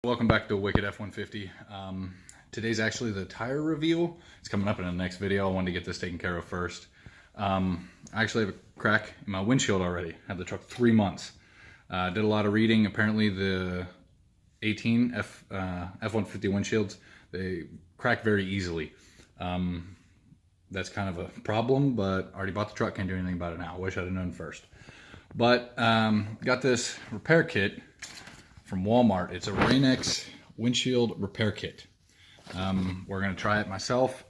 Welcome back to Wicked F-150. Today's actually the tire reveal. It's coming up in the next video. I wanted to get this taken care of first. I actually have a crack in my windshield already. Had the truck 3 months. Did a lot of reading. Apparently the 18 F-150 windshields, they crack very easily. That's kind of a problem, but I already bought the truck. Can't do anything about it now. I wish I'd have known first. But got this repair kit from Walmart. It's a Rainex windshield repair kit. We're gonna try it myself,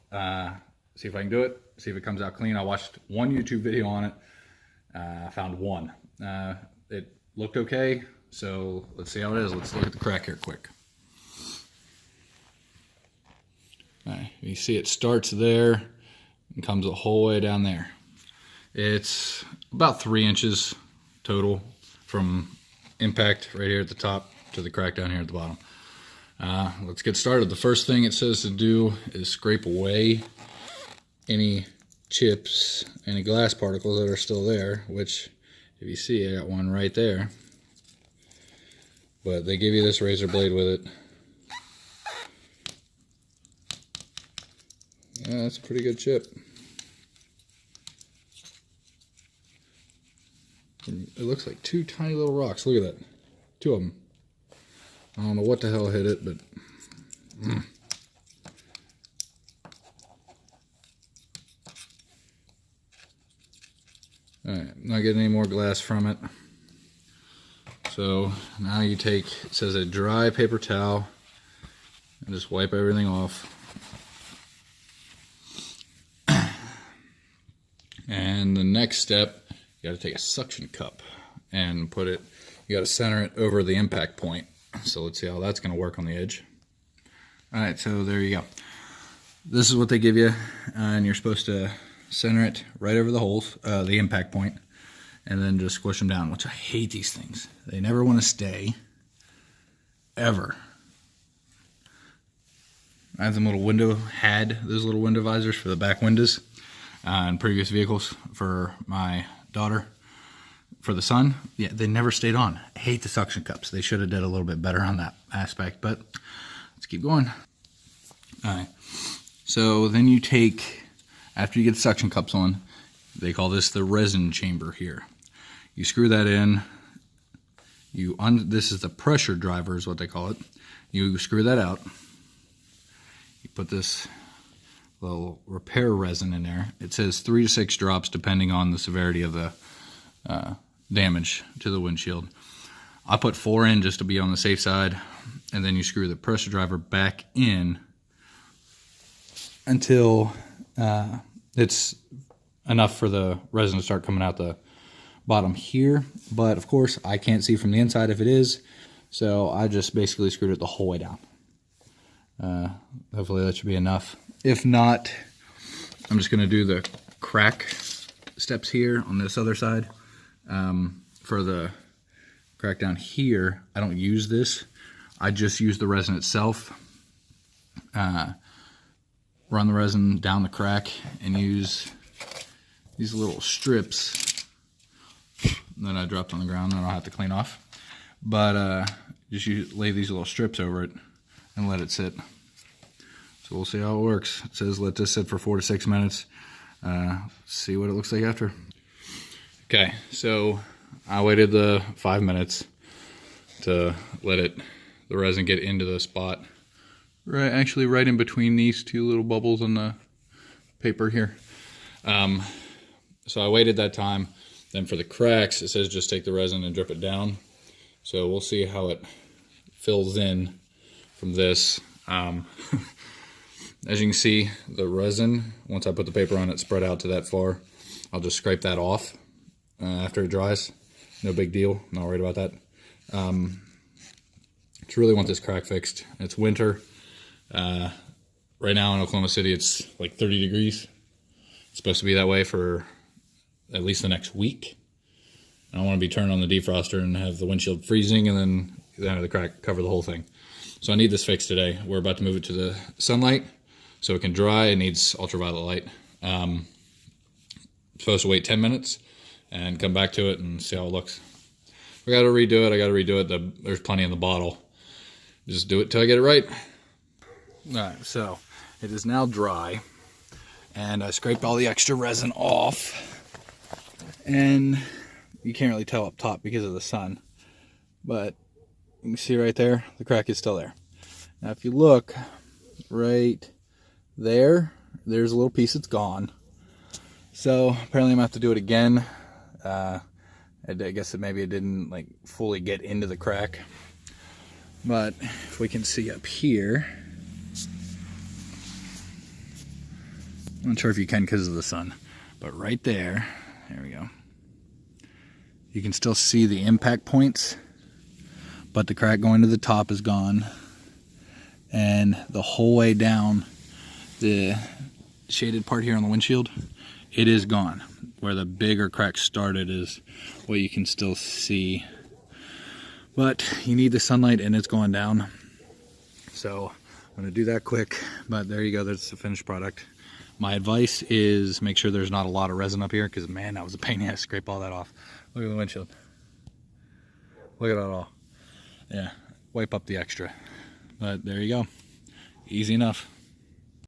see if I can do it, see if it comes out clean. I watched one YouTube video on it. I found one. It looked okay, so let's see how it is. Let's look at the crack here quick. All right, you see it starts there and comes the whole way down there. It's about 3 inches total from impact right here at the top to the crack down here at the bottom. Let's get started. The first thing it says to do is scrape away any chips, any glass particles that are still there, which if you see, I got one right there. But they give you this razor blade with it. Yeah, that's a pretty good chip. It looks like 2 tiny little rocks. Look at that. 2 of them. I don't know what the hell hit it, but... Alright, not getting any more glass from it. So now you take, it says a dry paper towel, and just wipe everything off. And the next step, you got to take a suction cup and put it, you got to center it over the impact point. So let's see how that's going to work on the edge. Alright, so there you go. This is what they give you, and you're supposed to center it right over the holes, the impact point, and then just squish them down, which I hate these things. They never want to stay, ever. I have them those little window visors for the back windows in previous vehicles for my daughter. For the son, yeah, they never stayed on. I hate the suction cups. They should have did a little bit better on that aspect, but let's keep going. All right, so then you take, after you get the suction cups on, they call this the resin chamber here. You screw that in, this is the pressure driver is what they call it. You screw that out, you put this little repair resin in there. It says 3 to 6 drops depending on the severity of the damage to the windshield. I put 4 in just to be on the safe side, and then you screw the pressure driver back in until it's enough for the resin to start coming out the bottom here. But of course I can't see from the inside if it is, so I just basically screwed it the whole way down. Hopefully that should be enough. If not, I'm just going to do the crack steps here on this other side. For the crack down here, I don't use this. I just use the resin itself. Run the resin down the crack and use these little strips that I dropped on the ground and I don't have to clean off. But just lay these little strips over it and let it sit. So we'll see how it works. It says let this sit for 4 to 6 minutes. See what it looks like after. Okay, so I waited the 5 minutes to let the resin get into the spot. Actually right in between these 2 little bubbles on the paper here. So I waited that time. Then for the cracks, it says just take the resin and drip it down. So we'll see how it fills in from this. As you can see, the resin, once I put the paper on it, spread out to that far. I'll just scrape that off after it dries. No big deal. Not worried about that. Just really want this crack fixed. It's winter. Right now in Oklahoma City, it's like 30 degrees. It's supposed to be that way for at least the next week. I don't want to be turning on the defroster and have the windshield freezing and then the end of the crack cover the whole thing. So I need this fixed today. We're about to move it to the sunlight so it can dry. It needs ultraviolet light. Supposed to wait 10 minutes and come back to it and see how it looks. We got to redo it. I got to redo it. There's plenty in the bottle. Just do it till I get it right. All right, so it is now dry, and I scraped all the extra resin off, and you can't really tell up top because of the sun, but you can see right there, the crack is still there. Now if you look right there, there's a little piece that's gone. So apparently I'm gonna have to do it again. I guess maybe it didn't like fully get into the crack. But if we can see up here, I'm not sure if you can because of the sun, but right there we go. You can still see the impact points, but the crack going to the top is gone. And the whole way down the shaded part here on the windshield, it is gone. Where the bigger crack started is what you can still see. But you need the sunlight and it's going down. So I'm gonna do that quick, but there you go, that's the finished product. My advice is make sure there's not a lot of resin up here, because man, that was a pain in the ass to scrape all that off. Look at the windshield. Look at that all. Yeah, wipe up the extra. But there you go, easy enough.